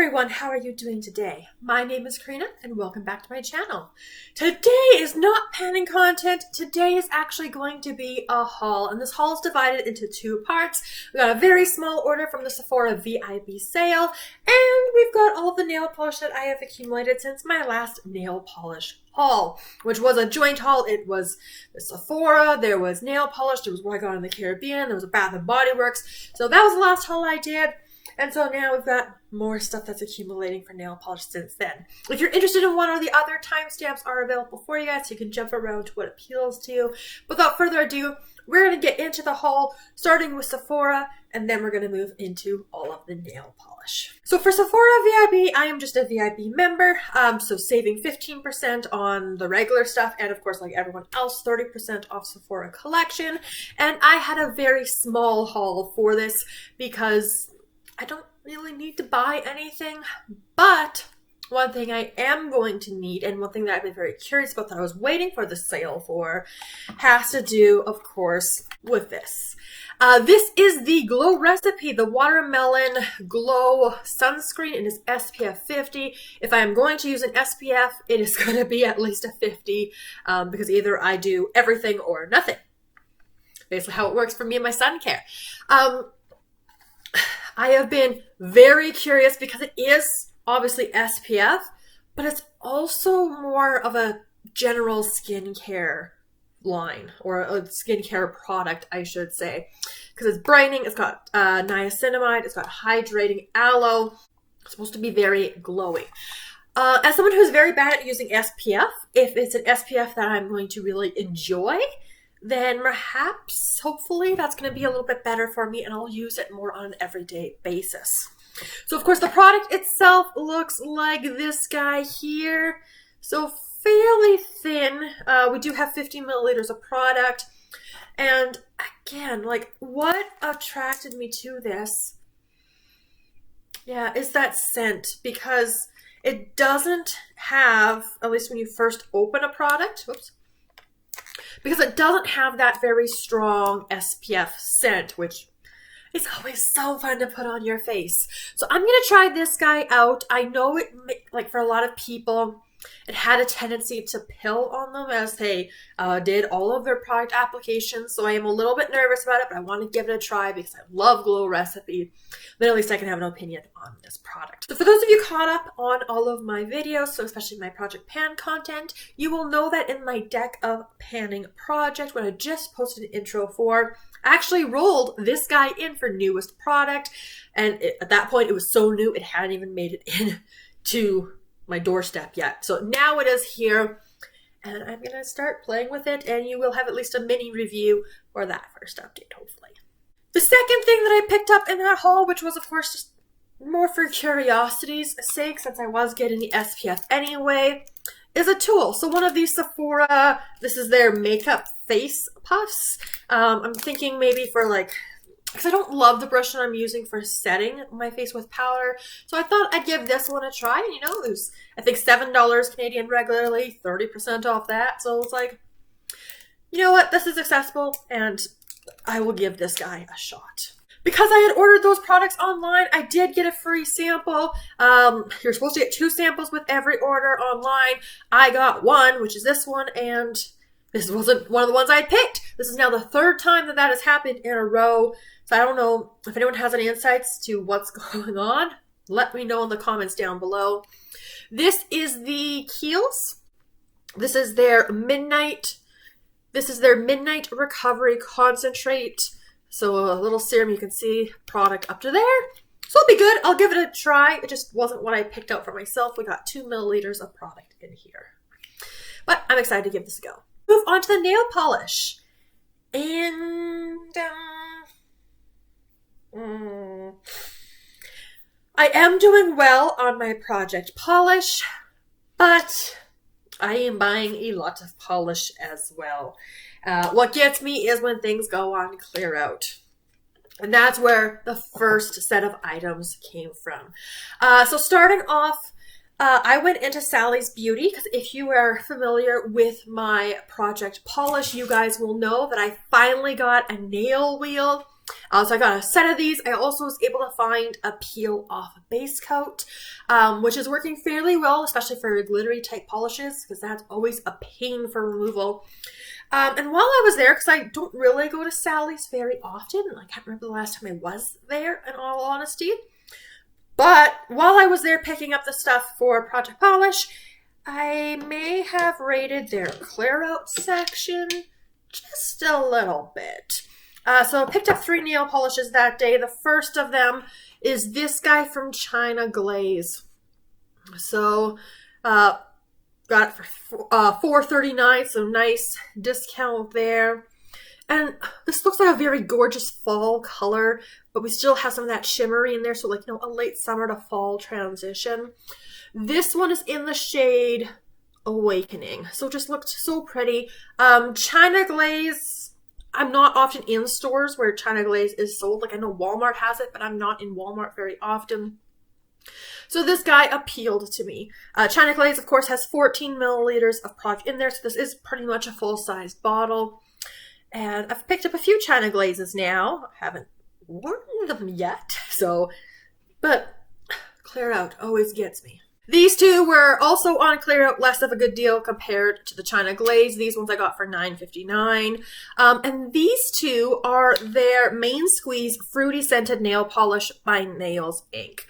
everyone, how are you doing today? My name is Karina and welcome back to my channel. Today is not panning content. Today is actually going to be a haul, and this haul is divided into two parts. We got a very small order from the Sephora VIB sale, and we've got all the nail polish that I have accumulated since my last nail polish haul, which was a joint haul. It was the Sephora, there was nail polish, there was what I got in the Caribbean, there was a Bath & Body Works. So that was the last haul I did. And so now we've got more stuff that's accumulating for nail polish since then. If you're interested in one or the other, timestamps are available for you guys, so you can jump around to what appeals to you. Without further ado, we're going to get into the haul, starting with Sephora, and then we're going to move into all of the nail polish. So for Sephora VIB, I am just a VIB member, so saving 15% on the regular stuff, and of course, like everyone else, 30% off Sephora collection. And I had a very small haul for this because I don't really need to buy anything, but one thing I am going to need, and one thing that I've been very curious about that I was waiting for the sale for, has to do, of course, with this. This is the Glow recipe, the Watermelon Glow Sunscreen. It is SPF 50. If I am going to use an SPF, it is going to be at least a 50, because either I do everything or nothing. Basically how it works for me and my sun care. I have been very curious because it is obviously SPF, but it's also more of a general skincare line, or a skincare product, I should say, because it's brightening, it's got niacinamide, it's got hydrating aloe. It's supposed to be very glowy. As someone who's very bad at using SPF, if it's an SPF that I'm going to really enjoy, then perhaps, hopefully, that's going to be a little bit better for me and I'll use it more on an everyday basis. So, of course, the product itself looks like this guy here. So, fairly thin. We do have 50 milliliters of product. And, again, like, what attracted me to this, is that scent. Because it doesn't have, at least when you first open a product, because it doesn't have that very strong SPF scent, which is always so fun to put on your face. So I'm going to try this guy out. I know it, like for a lot of people, it had a tendency to pill on them as they did all of their product applications. So I am a little bit nervous about it, but I want to give it a try because I love Glow recipe. Then at least I can have an opinion on this product. So for those of you caught up on all of my videos, so especially my Project Pan content, you will know that in my deck of panning project, what I just posted an intro for, I actually rolled this guy in for newest product. And at that point, it was so new, it hadn't even made it into my doorstep yet. So now it is here, and I'm going to start playing with it, and you will have at least a mini review for that first update, hopefully. The second thing that I picked up in that haul, which was, of course, just more for curiosity's sake, since I was getting the SPF anyway, is a tool. So one of these Sephora, this is their makeup face puffs. I'm thinking maybe for like, because I don't love the brush that I'm using for setting my face with powder. So I thought I'd give this one a try. And you know, it was, I think, $7 Canadian regularly, 30% off that. So it's like, you know what? This is accessible and I will give this guy a shot. Because I had ordered those products online, I did get a free sample. You're supposed to get 2 samples with every order online. I got one, which is this one, and this wasn't one of the ones I had picked. This is now the 3rd time that has happened in a row. So I don't know if anyone has any insights to what's going on. Let me know in the comments down below. This is the Kiehl's. This is their Midnight Recovery Concentrate. So a little serum, you can see product up to there. So it'll be good. I'll give it a try. It just wasn't what I picked out for myself. We got 2 milliliters of product in here. But I'm excited to give this a go. Move on to the nail polish. And I am doing well on my project polish, but I am buying a lot of polish as well. What gets me is when things go on clear out. And that's where the first set of items came from. So starting off, I went into Sally's Beauty, because if you are familiar with my project polish, you guys will know that I finally got a nail wheel. So I got a set of these. I also was able to find a peel off base coat, which is working fairly well, especially for glittery type polishes, because that's always a pain for removal. And while I was there, because I don't really go to Sally's very often, I can't remember the last time I was there, in all honesty. But while I was there picking up the stuff for Project Polish, I may have raided their clear out section just a little bit. So I picked up 3 nail polishes that day. The first of them is this guy from China, Glaze. So got it for $4.39, so nice discount there. And this looks like a very gorgeous fall color, but we still have some of that shimmery in there, so like, you know, a late summer to fall transition. This one is in the shade Awakening, so it just looked so pretty. China Glaze, I'm not often in stores where China Glaze is sold. Like, I know Walmart has it, but I'm not in Walmart very often. So this guy appealed to me. China Glaze, of course, has 14 milliliters of product in there, so this is pretty much a full-sized bottle. And I've picked up a few China Glazes now. I haven't worn them yet, but clear out always gets me. These two were also on clear out, less of a good deal compared to the China Glaze. These ones I got for $9.59. And these two are their Main Squeeze Fruity Scented Nail Polish by Nails Inc.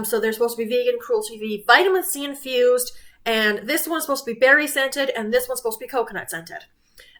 So they're supposed to be vegan, cruelty-free, vitamin C infused, and this one's supposed to be berry scented, and this one's supposed to be coconut scented.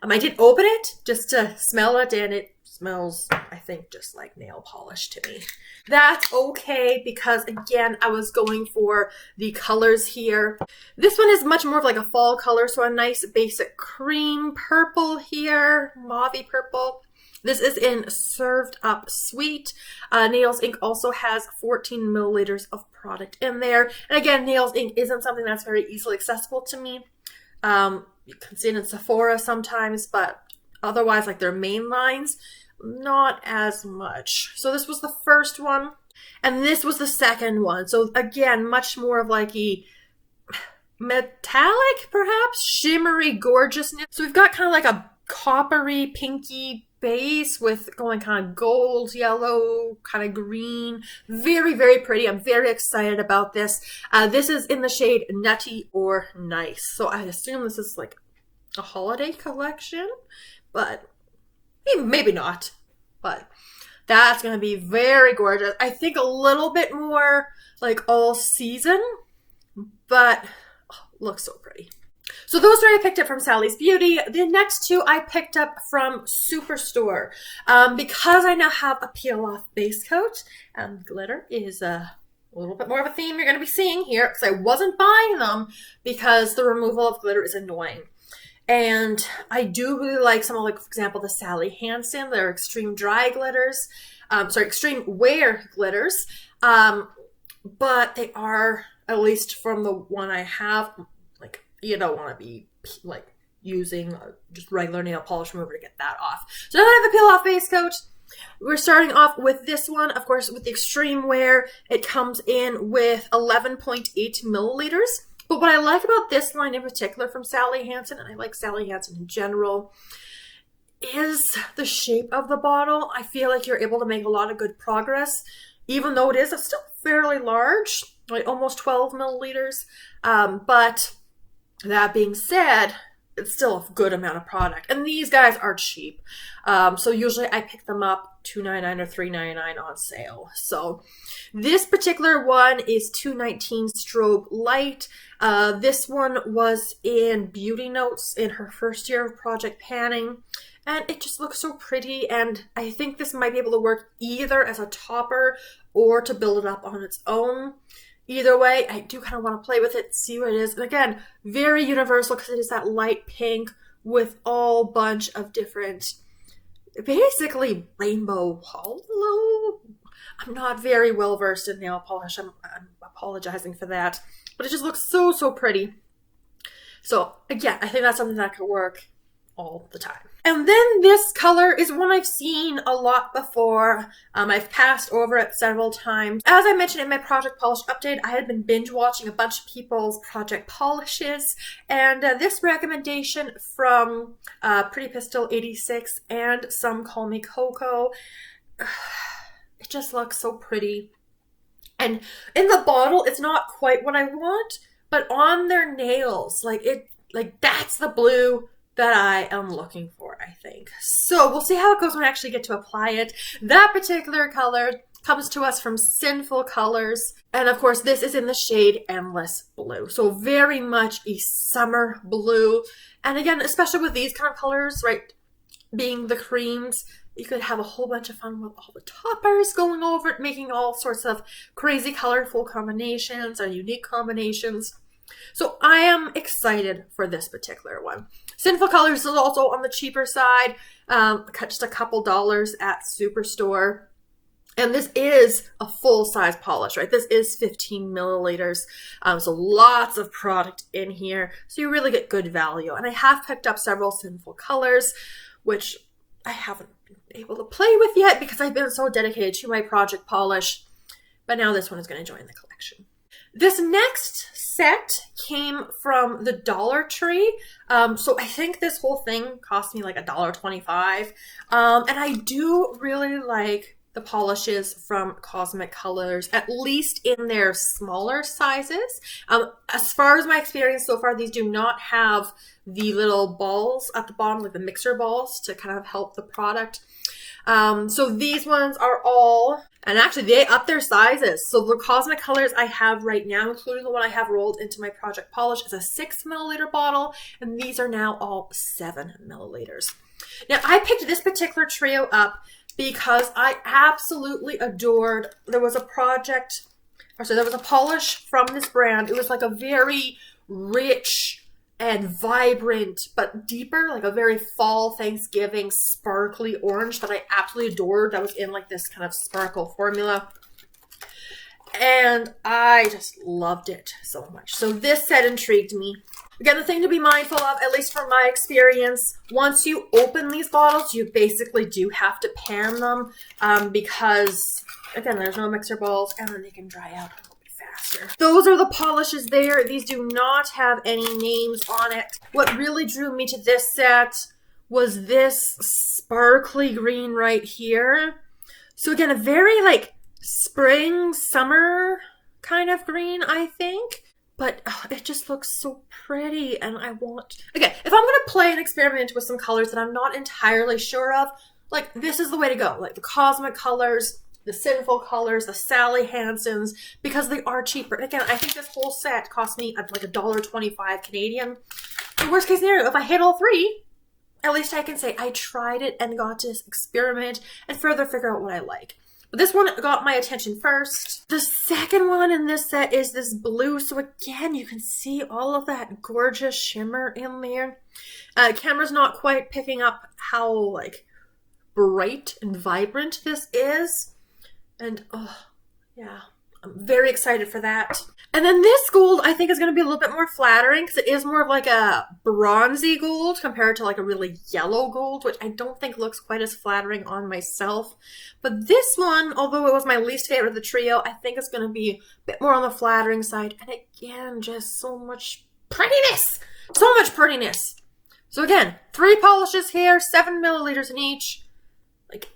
I did open it just to smell it, and it smells, I think, just like nail polish to me. That's okay, because again, I was going for the colors here. This one is much more of like a fall color, so a nice basic cream purple here, mauvey purple. This is in Served Up Sweet. Nails Inc. also has 14 milliliters of product in there. And again, Nails Inc. isn't something that's very easily accessible to me. You can see it in Sephora sometimes, but otherwise, like their main lines, not as much. So this was the first one, and this was the second one. So again, much more of like a metallic, perhaps, shimmery gorgeousness. So we've got kind of like a coppery, pinky base with going kind of gold, yellow, kind of green. Very, very pretty. I'm very excited about this. This is in the shade Nutty or Nice. So I assume this is like a holiday collection, but maybe not. But that's going to be very gorgeous. I think a little bit more like all season, but looks so pretty. So those three I picked up from Sally's Beauty. The next two I picked up from Superstore. Because I now have a peel-off base coat, and glitter is a little bit more of a theme you're going to be seeing here, because I wasn't buying them because the removal of glitter is annoying. And I do really like some of, like, for example, the Sally Hansen, their extreme dry glitters. Extreme wear glitters. But they are, at least from the one I have, like, you don't want to be like using just regular nail polish remover to get that off. So now that I have a peel off base coat, we're starting off with this one. Of course, with the extreme wear, it comes in with 11.8 milliliters. But what I like about this line in particular from Sally Hansen, and I like Sally Hansen in general, is the shape of the bottle. I feel like you're able to make a lot of good progress, even though it is still fairly large, like almost 12 milliliters. But that being said, it's still a good amount of product. And these guys are cheap. So usually I pick them up $2.99 or $3.99 on sale. So this particular one is $2.19 Strobe Light. This one was in Beauty Notes in her first year of project panning. And it just looks so pretty. And I think this might be able to work either as a topper or to build it up on its own. Either way, I do kind of want to play with it, see what it is. And again, very universal because it is that light pink with all bunch of different, basically rainbow hollow. I'm not very well versed in nail polish. I'm apologizing for that. But it just looks so, so pretty. So again, I think that's something that could work all the time. And then this color is one I've seen a lot before. I've passed over it several times. As I mentioned in my Project Polish update, I had been binge watching a bunch of people's project polishes, and this recommendation from Pretty Pistol 86 and Some Call Me Coco it just looks so pretty. And in the bottle, it's not quite what I want, but on their nails, like that's the blue that I am looking for, I think. So we'll see how it goes when I actually get to apply it. That particular color comes to us from Sinful Colors. And of course, this is in the shade Endless Blue. So very much a summer blue. And again, especially with these kind of colors, right, being the creams, you could have a whole bunch of fun with all the toppers going over it, making all sorts of crazy colorful combinations or unique combinations. So I am excited for this particular one. Sinful Colors is also on the cheaper side, just a couple dollars at Superstore. And this is a full-size polish, right? This is 15 milliliters. So lots of product in here. So you really get good value. And I have picked up several Sinful Colors, which I haven't been able to play with yet because I've been so dedicated to my project polish. But now this one is going to join the collection. This next set came from the Dollar Tree. So I think this whole thing cost me like $1.25. And I do really like the polishes from Cosmic Colors, at least in their smaller sizes. As far as my experience so far, these do not have the little balls at the bottom, like the mixer balls, to kind of help the product. So these ones are all, and actually they up their sizes. So the Cosmic Colors I have right now, including the one I have rolled into my project polish, is a 6 milliliter bottle, and these are now all 7 milliliters. Now I picked this particular trio up because I absolutely adored, there was a polish from this brand. It was like a very rich and vibrant, but deeper, like a very fall Thanksgiving sparkly orange that I absolutely adored. That was in like this kind of sparkle formula. And I just loved it so much. So this set intrigued me. Again, the thing to be mindful of, at least from my experience, once you open these bottles, you basically do have to pan them because, again, there's no mixer balls and then they can dry out a little bit faster. Those are the polishes there. These do not have any names on it. What really drew me to this set was this sparkly green right here. So again, a very like spring, summer kind of green, I think. But it just looks so pretty, and I want... Again, if I'm going to play and experiment with some colors that I'm not entirely sure of, like, this is the way to go. Like, the Cosmic Colors, the Sinful Colors, the Sally Hansens, because they are cheaper. And again, I think this whole set cost me, like, $1.25 Canadian. The worst case scenario, if I hit all three, at least I can say I tried it and got to experiment and further figure out what I like. This one got my attention first. The second one in this set is this blue. So again, you can see all of that gorgeous shimmer in there. Camera's not quite picking up how like bright and vibrant this is. And oh yeah, I'm very excited for that. And then this gold I think is going to be a little bit more flattering because it is more of like a bronzy gold compared to like a really yellow gold, which I don't think looks quite as flattering on myself. But this one, although it was my least favorite of the trio, I think it's going to be a bit more on the flattering side. And again, just so much prettiness. So much prettiness. So again, 3 polishes here, 7 milliliters in each. Like,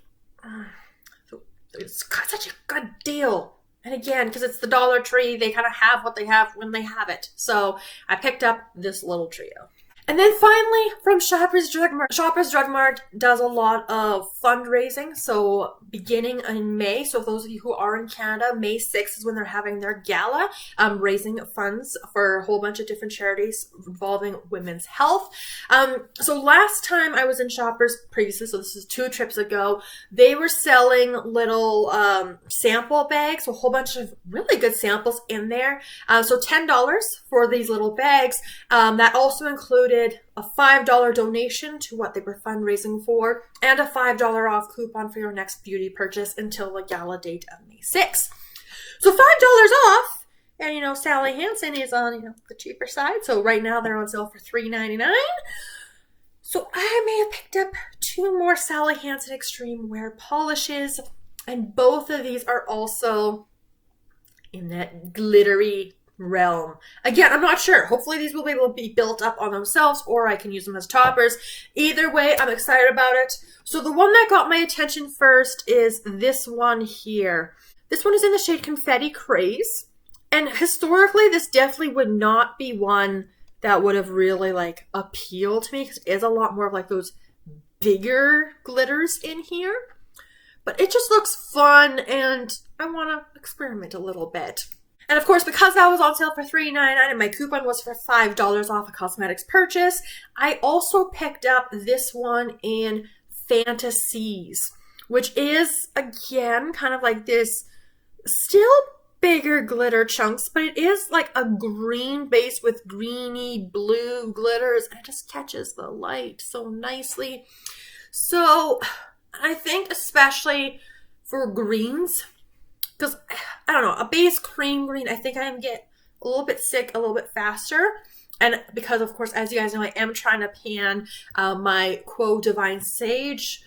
it's such a good deal. And again, because it's the Dollar Tree, they kind of have what they have when they have it. So I picked up this little trio. And then finally, from Shoppers Drug Mart. Shoppers Drug Mart does a lot of fundraising. So beginning in May, so those of you who are in Canada, May 6th is when they're having their gala, raising funds for a whole bunch of different charities involving women's health. So last time I was in Shoppers previously, so this is 2 trips ago, they were selling little sample bags, so a whole bunch of really good samples in there. So $10 for these little bags. That also included a $5 donation to what they were fundraising for and a $5 off coupon for your next beauty purchase until the gala date of May 6th. So $5 off, and you know, Sally Hansen is on the cheaper side, so right now they're on sale for $3.99. So I may have picked up 2 more Sally Hansen Xtreme Wear polishes, and both of these are also in that glittery realm. Again, I'm not sure. Hopefully these will be able to be built up on themselves, or I can use them as toppers. Either way, I'm excited about it. So the one that got my attention first is this one here. This one is in the shade Confetti Craze. And historically, this definitely would not be one that would have really like appealed to me, because it is a lot more of like those bigger glitters in here. But it just looks fun, and I want to experiment a little bit. And of course, because that was on sale for $3.99 and my coupon was for $5 off a cosmetics purchase, I also picked up this one in Fanta-seas, which is, again, kind of like this still bigger glitter chunks, but it is like a green base with greeny blue glitters, and it just catches the light so nicely. So I think especially for greens, because, I don't know, a base cream green, I think I can get a little bit sick a little bit faster. And because, of course, as you guys know, I am trying to pan my Quo Divine Sage,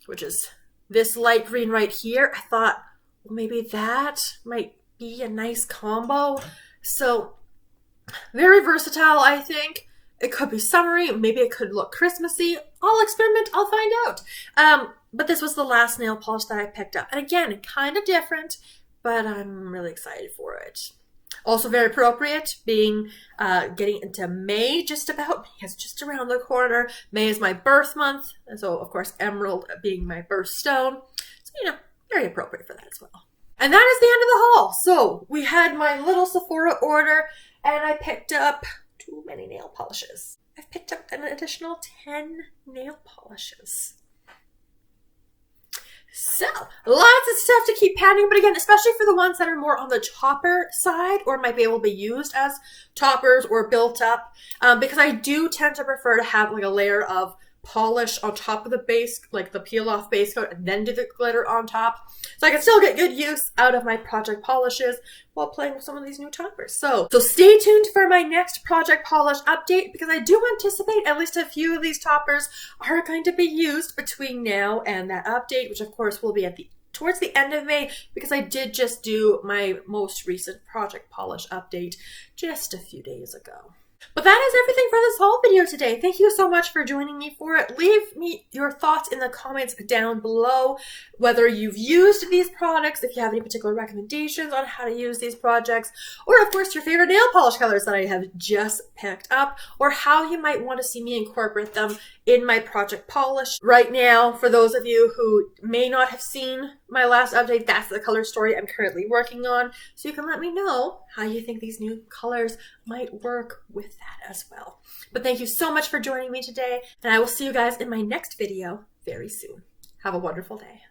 which is this light green right here. I thought, well, maybe that might be a nice combo. So, very versatile, I think. It could be summery. Maybe it could look Christmassy. I'll experiment. I'll find out. But this was the last nail polish that I picked up. And again, kind of different, but I'm really excited for it. Also very appropriate, being getting into May just about. May is just around the corner. May is my birth month. And so, of course, emerald being my birthstone. So, you know, very appropriate for that as well. And that is the end of the haul. So we had my little Sephora order, and I picked up too many nail polishes. I've picked up an additional 10 nail polishes. So, lots of stuff to keep panning, but again, especially for the ones that are more on the topper side or might be able to be used as toppers or built up, because I do tend to prefer to have like a layer of polish on top of the base, like the peel off base coat, and then do the glitter on top. So I can still get good use out of my project polishes while playing with some of these new toppers. So stay tuned for my next project polish update, because I do anticipate at least a few of these toppers are going to be used between now and that update, which of course will be at towards the end of May, because I did just do my most recent project polish update just a few days ago. But that is everything for this haul video today. Thank you so much for joining me for it. Leave me your thoughts in the comments down below, whether you've used these products, if you have any particular recommendations on how to use these projects, or of course your favorite nail polish colors that I have just picked up, or how you might want to see me incorporate them in my project polish. Right now, for those of you who may not have seen my last update, that's the color story I'm currently working on. So you can let me know how you think these new colors might work with that as well. But thank you so much for joining me today, and I will see you guys in my next video very soon. Have a wonderful day.